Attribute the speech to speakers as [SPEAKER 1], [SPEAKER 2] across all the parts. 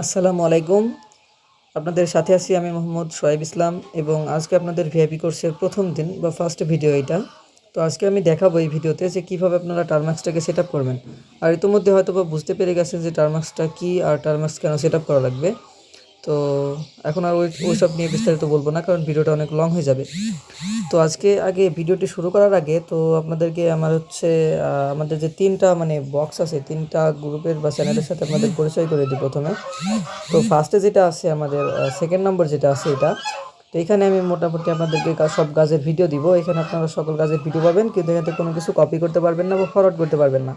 [SPEAKER 1] আসসালামু আলাইকুম। আপনাদের সাথে আছি আমি মোহাম্মদ সোহাইব ইসলাম এবং আজকে আপনাদের ভিআইপি কোর্সের প্রথম দিন বা ফার্স্ট ভিডিও এটা। তো আজকে আমি দেখাবো এই ভিডিওতে যে কীভাবে আপনারা টার্মাক্সটাকে সেট আপ করবেন। আর ইতিমধ্যে হয়তো বা বুঝতে পেরে গেছেন যে টার্মাক্সটা কী আর টার্মাক্স কেন সেট আপ করা লাগবে। তো এখন আর ওইসব নিয়ে বিস্তারিত বলবো না, কারণ ভিডিওটা অনেক লং হয়ে যাবে। তো আজকে আগে ভিডিওটি শুরু করার আগে তো আপনাদেরকে আমাদের যে তিনটা বক্স আছে, তিনটা গ্রুপের বা চ্যানেলের সাথে আপনাদের পরিচয় করে দিই প্রথমে। তো ফার্স্টে যেটা আছে আমাদের সেকেন্ড নম্বর যেটা আছে এটা, তো এখানে আমি মোটামুটি আপনাদেরকে সব কাজের ভিডিও দিব। এখানে আপনারা সকল কাজের ভিডিও পাবেন, কিন্তু এখানে কোনো কিছু কপি করতে পারবেন না বা ফরওয়ার্ড করতে পারবেন না।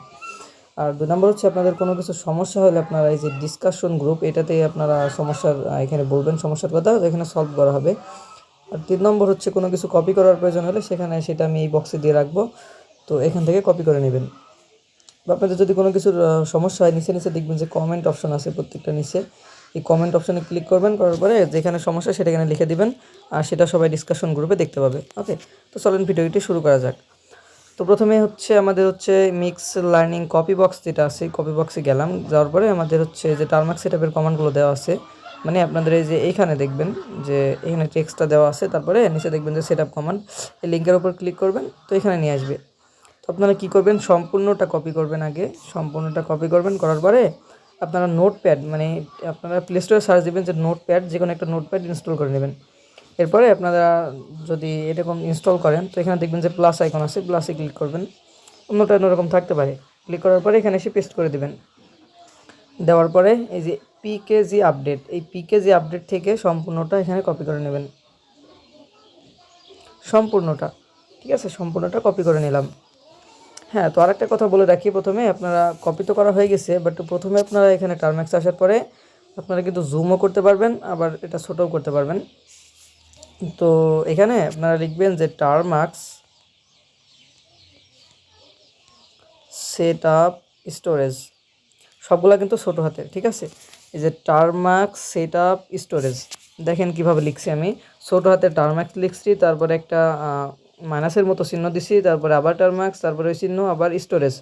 [SPEAKER 1] আর 2 নম্বর হচ্ছে আপনাদের কোনো কিছু সমস্যা হলে আপনারা এই যে ডিসকাশন গ্রুপ, এটাতে আপনারা এখানে বলবেন সমস্যার কথা, এখানে সলভ করা হবে। আর 3 নম্বর হচ্ছে কোনো কিছু কপি করার প্রয়োজন হলে সেটা আমি এই বক্সে দিয়ে রাখবো, তো এখান থেকে কপি করে নেবেন। বা আপনাদের যদি কোনো কিছুর সমস্যা হয়, নিচে দেখবেন যে কমেন্ট অপশন আছে প্রত্যেকটা নিচে। এই কমেন্ট অপশনে ক্লিক করবেন, করার পরে যেখানে সমস্যা সেটা এখানে লিখে দিবেন, আর সেটা সবাই ডিসকাশন গ্রুপে দেখতে পাবে। ওকে, তো চলেন ভিডিওটি শুরু করা যাক। তো প্রথমে আমাদের মিক্স লার্নিং কপি বক্স যেটা আছে, কপি বক্সে গেলাম। যাওয়ার পরে আমাদের যে টার্মাক্স সেটআপের কমান্ডগুলো দেওয়া আছে, মানে আপনাদের এই যে এইখানে দেখবেন যে এখানে টেক্সটটা দেওয়া আছে, তারপরে নিচে দেখবেন যে সেটআপ কমান্ড, এই লিঙ্কের উপর ক্লিক করবেন, তো এখানে নিয়ে আসবে। তো আপনারা কী করবেন, সম্পূর্ণটা কপি করবেন আগে, সম্পূর্ণটা কপি করবেন। করার পরে আপনারা নোটপ্যাড, আপনারা প্লে স্টোরে সার্চ দেবেন যে নোটপ্যাড, যে কোনো একটা নোটপ্যাড ইনস্টল করে নেবেন। এরপরে আপনারা যদি এরকম ইনস্টল করেন, তো এখানে দেখবেন যে প্লাস আইকন আছে, প্লাসে ক্লিক করবেন। অন্যরকম থাকতে পারে। ক্লিক করার পরে এখানে এসে পেস্ট করে দেবেন। দেওয়ার পরে এই যে পিকেজি আপডেট, এই পিকেজি আপডেট থেকে সম্পূর্ণটা এখানে কপি করে নেবেন, সম্পূর্ণটা। ঠিক আছে, সম্পূর্ণটা কপি করে নিলাম। হ্যাঁ, তো আরেকটা কথা বলে রাখি, প্রথমে আপনারা কপি তো করা হয়ে গেছে, বাট প্রথমে আপনারা এখানে টার্মাক্স আসার পরে আপনারা কিন্তু জুমও করতে পারবেন, আবার এটা ছোটও করতে পারবেন। তো এখানে আপনারা লিখবেন যে টার্মাক্স সেট আপ স্টোরেজ, সবগুলা কিন্তু ছোটো হাতের। ঠিক আছে, এই যে টার্মাক্স সেট আপ স্টোরেজ, দেখেন কিভাবে লিখছি আমি। ছোটো হাতের টার্মাক্স লিখছি, তারপরে একটা মাইনাসের মতো চিহ্ন দিছি, তারপরে আবার টার্মাক্স, তারপরে ওই চিহ্ন, আবার স্টোরেজ।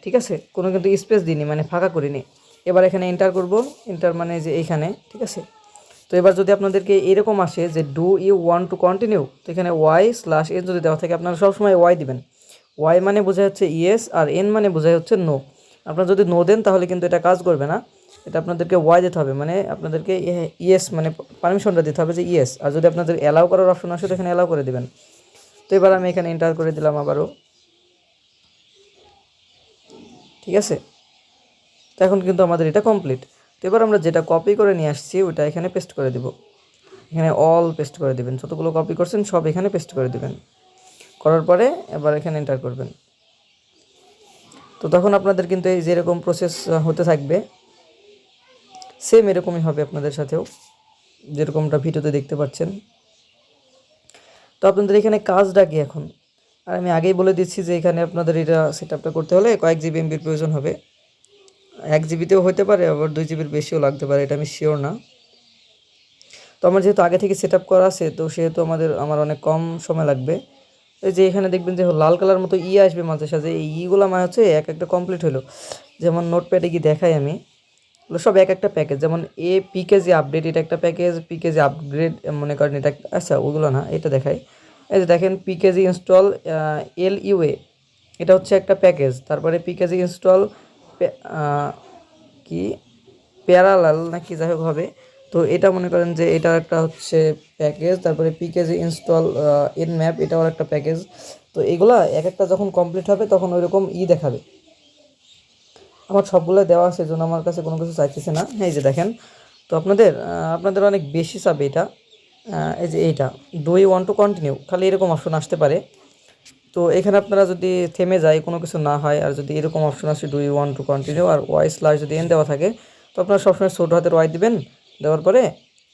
[SPEAKER 1] ঠিক আছে, কোনো কিন্তু স্পেস দিইনি, ফাঁকা করিনি। এবার এখানে এন্টার করব, এন্টার মানে যে এইখানে। ঠিক আছে, তো এবার যদি আপনাদেরকে এরকম আসে যে do you want to continue, তো এখানে y/n যদি দেওয়া থাকে, আপনারা সবসময় ওয়াই দিবেন। ওয়াই মানে বোঝায় হচ্ছে ইয়েস, আর এন মানে বোঝায় হচ্ছে নো। আপনারা যদি নো দেন তাহলে কিন্তু এটা কাজ করবে না, এটা আপনাদেরকে ওয়াই দিতে হবে, আপনাদেরকে ইয়েস পারমিশনটা দিতে হবে যে ইয়েস। আর যদি আপনাদের অ্যালাউ করার অপশন আসে, তো এখানে অ্যালাউ করে দেবেন। তো এবার আমি এখানে এন্টার করে দিলাম আবারও। ঠিক আছে, তো এখন কিন্তু আমাদের এটা কমপ্লিট। তো এবার আমরা যেটা কপি করে নিয়ে আসছি ওটা এখানে পেস্ট করে দেব। এখানে অল পেস্ট করে দেবেন, যতগুলো কপি করছেন সব এখানে পেস্ট করে দেবেন। করার পরে এবার এখানে এন্টার করবেন। তো তখন আপনাদের কিন্তু এই যেরকম প্রসেস হতে থাকবে, সেম এরকমই হবে আপনাদের সাথেও, যেরকমটা ভিডিওতে দেখতে পাচ্ছেন। তো আপনাদের এখানে কাজটা কি এখন, আর আমি আগেই বলে দিচ্ছি যে এখানে আপনাদের এটা সেট আপটা করতে হলে কয়েক জিবি এমবির প্রয়োজন হবে। 1 জিবিতেও হতে পারে, আবার 2 জিবির বেশিও লাগতে পারে, এটা আমি শিওর না। তো আমার যেহেতু আগে থেকে সেট আপ করা আছে, তো সেহেতু আমার অনেক কম সময় লাগবে। এই যে এখানে দেখবেন যে লাল কালার মতো আসবে মাঝে সাঝে, এই ইগুলো হচ্ছে এক একটা কমপ্লিট হলো। যেমন নোটপ্যাডে গিয়ে দেখাই আমি, এগুলো সব এক একটা প্যাকেজ। যেমন পিকেজি আপডেট, এটা একটা প্যাকেজ। পিকেজি আপগ্রেড মনে করেন এটা আচ্ছা ওগুলো না, এটা দেখাই। এই যে দেখেন পিকেজি ইনস্টল LUA, এটা হচ্ছে একটা প্যাকেজ। তারপরে পিকেজি ইনস্টল কি প্যারালাল নাকি যাই হোক হবে, তো এটা মনে করেন যে এটা একটা হচ্ছে প্যাকেজ। তারপরে পিকেজি ইনস্টল ম্যাপ, এটাও একটা প্যাকেজ। তো এগুলা এক একটা যখন কমপ্লিট হবে তখন ওইরকম দেখাবে। আমার সবগুলো দেওয়া আছে, জন্য আমার কাছে কোনো কিছু চাইতেছে না। এই যে দেখেন, তো আপনাদের অনেক বেশি চাবে এটা। এই যে এইটা do you want to continue, খালি এরকম অপশন আসতে পারে। তো এখানে আপনারা যদি থেমে যায়, কোনো কিছু না হয়, আর যদি এরকম অপশন আসে do you want to continue আর y/ যদি এন দেওয়া থাকে, তো আপনারা সবসময় ছোটো হাতের ওয়াই দিবেন। দেওয়ার পরে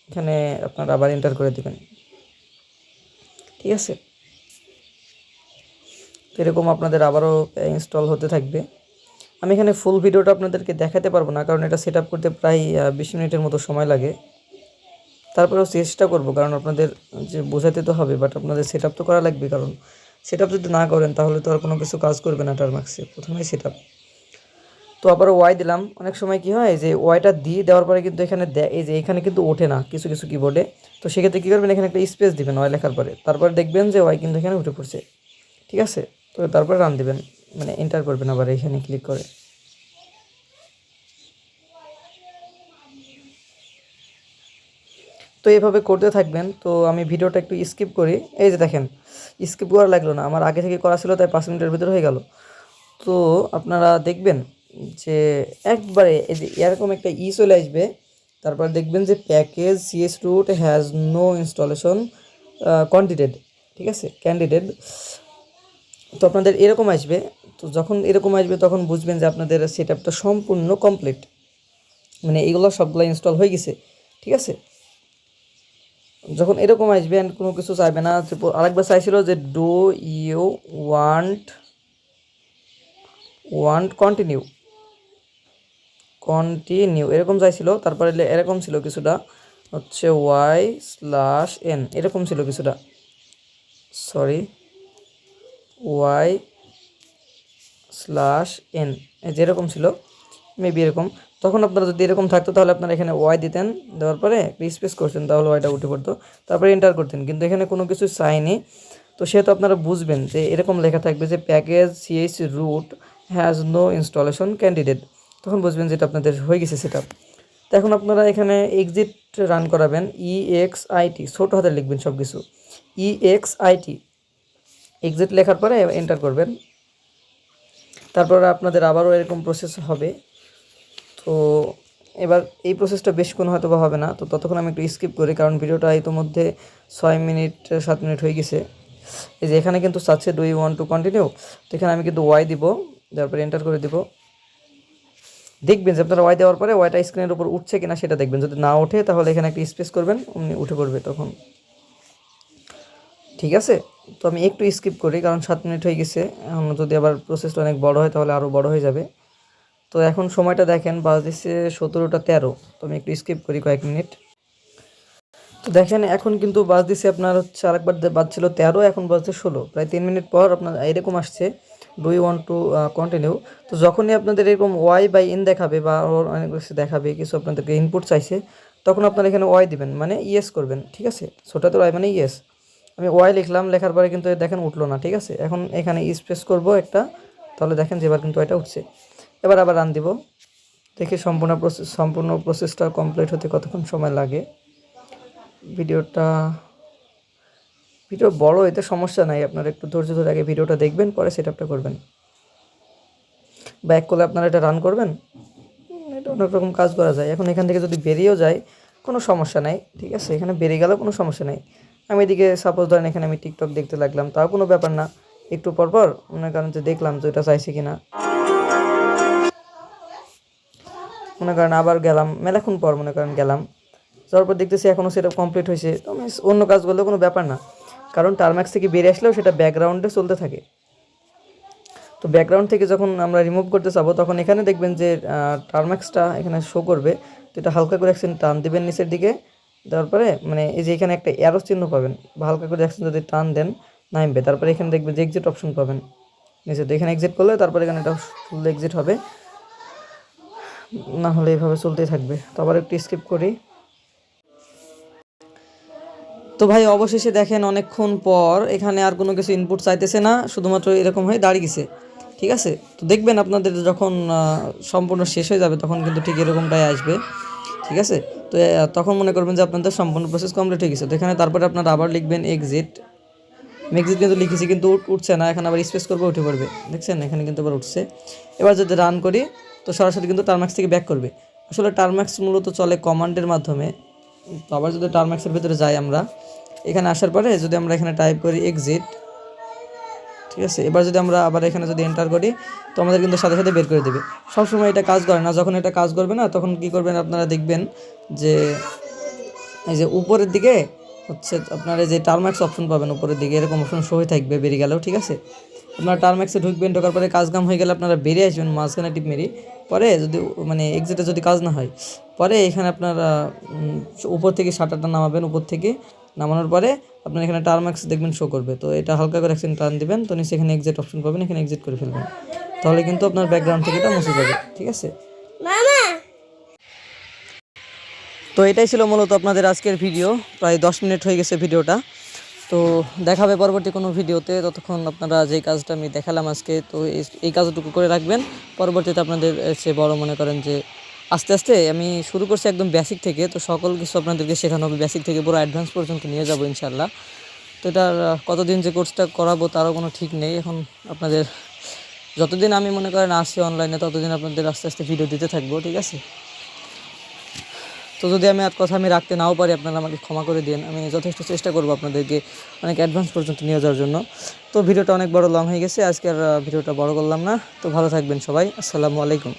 [SPEAKER 1] এখানে আপনারা আবার এন্টার করে দেবেন। ঠিক আছে, তো এরকম আপনাদের আবারও ইনস্টল হতে থাকবে। আমি এখানে ফুল ভিডিওটা আপনাদেরকে দেখাতে পারবো না, কারণ এটা সেট আপ করতে প্রায় 20 মিনিটের মতো সময় লাগে। তারপরেও চেষ্টা করব, কারণ আপনাদের যে বোঝাতে তো হবে, বাট আপনাদের সেট আপ তো করা লাগবে। কারণ সেট আপ যদি না করেন তাহলে তো আর কোনো কিছু কাজ করবে না টার্মাক্সে, প্রথমেই সেট আপ। তো আবার ওয়াই দিলাম। অনেক সময় কি হয় যে ওয়াইটা দিয়ে দেওয়ার পরে কিন্তু এখানে এই যে এখানে কিন্তু ওঠে না কিছু কিছু কিবোর্ডে। তো সেক্ষেত্রে কী করবেন, এখানে একটা স্পেস দিবেন ওয়াই লেখার পরে, তারপরে দেখবেন যে ওয়াই কিন্তু এখানে উঠে পড়ছে। ঠিক আছে, তো তারপরে রান দিবেন, মানে এন্টার করবেন আবার এখানে ক্লিক করে। তো এইভাবে করতে থাকবেন। তো আমি ভিডিওটা একটু স্কিপ করি। এই যে দেখেন, স্কিপ করা লাগলো না, আমার আগে থেকে করা ছিল, তাই 5 মিনিটের ভিতরে হয়ে গেল। তো আপনারা দেখবেন যে একবারে এই যে এরকম একটা চলে আসবে, তারপর দেখবেন যে package CS root has no installation candidate, ঠিক আছে, ক্যান্ডিডেট। তো আপনাদের এরকম আসবে। তো যখন এরকম আসবে তখন বুঝবেন যে আপনাদের সেট আপটা সম্পূর্ণ কমপ্লিট, মানে এইগুলো সবগুলো ইনস্টল হয়ে গেছে। ঠিক আছে, যখন এরকম আসবে অ্যান্ড কোনো কিছু চাইবে না, আরেকবার চাইছিল যে ডু ইউ ওয়ান্ট কন্টিনিউ এরকম চাইছিল। তারপরে এরকম ছিল কিছুটা, হচ্ছে y/n এরকম ছিল কিছুটা, সরি y/n যেরকম ছিল মেবি এরকম। তখন আপনারা যদি এরকম থাকতো তাহলে আপনারা এখানে ওয়াই দিতেন, দেওয়ার পরে স্পেস করতেন, তাহলে ওয়াইটা উঠে পড়তো, তারপরে এন্টার করতেন। কিন্তু এখানে কোনো কিছু চাইনি, তো সেহেতু আপনারা বুঝবেন যে এরকম লেখা থাকবে যে package CH root has no installation candidate, তখন বুঝবেন যেটা আপনাদের হয়ে গেছে সেটা। তো এখন আপনারা এখানে এক্সিট রান করাবেন, EXIT ছোটো হাতে লিখবেন সব কিছু, EXIT এক্সিট লেখার পরে এন্টার করবেন। তারপর আপনাদের আবারও এরকম প্রসেস হবে। তো এবার এই প্রসেসটা বেশিক্ষণ হয়তো বা হবে না, তো ততক্ষণ আমি একটু স্কিপ করি, কারণ ভিডিওটা ইতোমধ্যে 6 মিনিট 7 মিনিট হয়ে গেছে। এই যে এখানে কিন্তু চাচ্ছে do you want to continue, তো এখানে আমি কিন্তু ওয়াই দিব, তারপরে এন্টার করে দিব। দেখবেন যে আপনারা ওয়াই দেওয়ার পরে ওয়াইটা স্ক্রিনের উপর উঠছে কিনা সেটা দেখবেন, যদি না ওঠে তাহলে এখানে একটা স্পেস করবেন, অমনি উঠে পড়বে তখন। ঠিক আছে, তো আমি একটু স্কিপ করি কারণ 7 মিনিট হয়ে গেছে। এখন যদি আবার প্রসেসটা অনেক বড় হয় তাহলে আরও বড় হয়ে যাবে। তো এখন সময়টা দেখেন বাজছে 17টা 13, তো আমি একটু স্কিপ করি কয়েক মিনিট। তো দেখেন এখন কিন্তু বাজছে আপনার হচ্ছে আরেকবার বাজছিল 13, এখন বাজছে 16, প্রায় 3 মিনিট পর আপনার এরকম আসছে do you want to continue. তো যখনই আপনাদের এরকম y/n দেখাবে বা অনেক কিছু দেখাবে, কিছু আপনাদেরকে ইনপুট চাইছে, তখন আপনারা এখানে ওয়াই দিবেন, মানে ইয়েস করবেন। ঠিক আছে, ছোটাতে ওয়াই মানে ইয়েস। আমি ওয়াই লিখলাম, লেখার পরে কিন্তু দেখেন উঠলো না। ঠিক আছে, এখন এখানে স্পেস করব একটা, তাহলে দেখেন যে এবার কিন্তু ওয়াইটা উঠছে। এবার আবার রান দিব, দেখি সম্পূর্ণ প্রসেসটা কমপ্লিট হতে কতক্ষণ সময় লাগে। ভিডিও বড় এতে সমস্যা নাই, আপনারা একটু ধৈর্য ধরে আগে ভিডিওটা দেখবেন, পরে সেট আপটা করবেন। ব্যাক করলে আপনারা এটা রান করবেন, এটা অনেক রকম কাজ করা যায়। এখন এখান থেকে যদি বেরিয়েও যায় কোনো সমস্যা নাই। ঠিক আছে, এখানে বেরিয়ে গেলেও কোনো সমস্যা নেই। আমি এদিকে সাপোজ ধরেন এখানে আমি টিকটক দেখতে লাগলাম, তাও কোনো ব্যাপার না। একটু পরপর মনে করেন যে দেখলাম যে এটা চাইছে কিনা, মনে করেন আবার গেলাম, মেলাক্ষণ পর মনে করেন গেলাম, যাওয়ার পর দেখতেছি এখনও সেটা কমপ্লিট হয়েছে। তো আমি অন্য কাজ করলেও কোনো ব্যাপার না, কারণ টার্ম্যাক্স থেকে বেরিয়ে আসলেও সেটা ব্যাকগ্রাউন্ডে চলতে থাকে। তো ব্যাকগ্রাউন্ড থেকে যখন আমরা রিমুভ করতে চাবো তখন এখানে দেখবেন যে টার্ম্যাক্সটা এখানে শো করবে। তো এটা হালকা করে অ্যাকশন টান দেবেন নিচের দিকে, দেওয়ার পরে মানে এই যে এখানে একটা অ্যারো চিহ্ন পাবেন, বা হালকা করে অ্যাকশন যদি টান দেন নামবে, তারপরে এখানে দেখবেন যে এক্সিট অপশন পাবেন নিচে, তো এখানে এক্সিট করলে তারপরে এখানে এটা ফুল এক্সিট হবে, না হলে এইভাবে চলতেই থাকবে। তো আবার একটু স্কিপ করি। তো ভাই অবশেষে দেখেন অনেকক্ষণ পর এখানে আর কোনো কিছু ইনপুট চাইতেছে না, শুধুমাত্র এরকম হয়ে দাঁড়িয়ে গেছে। ঠিক আছে, তো দেখবেন আপনাদের যখন সম্পূর্ণ শেষ হয়ে যাবে তখন কিন্তু ঠিক এরকমটাই আসবে। ঠিক আছে, তো তখন মনে করবেন যে আপনাদের সম্পূর্ণ প্রসেস কমপ্লিট হয়ে গেছে। তো এখানে তারপরে আপনারা আবার লিখবেন এক্সিট। এক্সিট কিন্তু লিখেছি কিন্তু উঠছে না, এখন আবার স্পেস করবে উঠে পড়বে, দেখছেন এখানে কিন্তু আবার উঠছে। এবার যদি রান করি তো সরাসরি কিন্তু টার্ম্যাক্স থেকে ব্যাক করবে। আসলে টার্ম্যাক্স মূলত চলে কমান্ডের মাধ্যমে। তো আবার যদি টার্ম্যাক্সের ভিতরে যাই আমরা, এখানে আসার পরে যদি আমরা এখানে টাইপ করি এক্সিট, ঠিক আছে, এবার যদি আমরা আবার এখানে যদি এন্টার করি তো আমাদের কিন্তু সাথে সাথে বের করে দেবে। সবসময় এটা কাজ করে না, যখন এটা কাজ করবে না তখন কি করবেন আপনারা দেখবেন যে এই যে উপরের দিকে হচ্ছে আপনারা যে টার্ম্যাক্স অপশন পাবেন উপরের দিকে, এরকম অপশন শো হয়ে থাকবে বেরিয়ে গেলেও। ঠিক আছে, আপনারা টার্ম্যাক্সে ঢুকবেন, ঢোকার পরে কাজ কাম হয়ে গেলে আপনারা বেরিয়ে আসবেন মাঝখানে টিপ মেরি, পরে যদি মানে এক্সিটে যদি কাজ না হয়, পরে এখানে আপনারা উপর থেকে শাটারটা নামাবেন, উপর থেকে নামানোর পরে আপনার এখানে টার্ম্যাক্স দেখবেন শো করবে। তো এটা হালকা করে অ্যাকশন টান দিবেন, তো নিচে এখানে এক্সিট অপশন পাবেন, এখানে এক্সিট করে ফেলবেন, তাহলে কিন্তু আপনার ব্যাকগ্রাউন্ড থেকে এটা মুছে যাবে, ঠিক আছে? তো এটাই ছিল মূলত আপনাদের আজকের ভিডিও। প্রায় 10 মিনিট হয়ে গেছে ভিডিওটা। তো দেখাবে পরবর্তী কোনো ভিডিওতে। ততক্ষণ আপনারা যে কাজটা আমি দেখালাম আজকে, তো এই কাজটুকু করে রাখবেন। পরবর্তীতে আপনাদের সে বড় মনে করেন যে আস্তে আস্তে আমি শুরু করছি একদম বেসিক থেকে, তো সকল কিছু আপনাদেরকে শেখানো হবে বেসিক থেকে পুরো অ্যাডভান্স পর্যন্ত নিয়ে যাবো ইনশাল্লাহ। তো এটার কতদিন যে কোর্সটা করাবো তারও কোনো ঠিক নেই। এখন আপনাদের যতদিন আমি মনে করেন আসি অনলাইনে, ততদিন আপনাদের আস্তে আস্তে ভিডিও দিতে থাকবো, ঠিক আছে? তো যদি আমি আর কথা আমি রাখতে নাও পারি, আপনারা আমাকে ক্ষমা করে দিন। আমি যথেষ্ট চেষ্টা করবো আপনাদেরকে অনেক অ্যাডভান্স পর্যন্ত নিয়ে যাওয়ার জন্য। তো ভিডিওটা অনেক বড় লং হয়ে গেছে, আজকে আর ভিডিওটা বড় করলাম না। তো ভালো থাকবেন সবাই, আসসালামু আলাইকুম।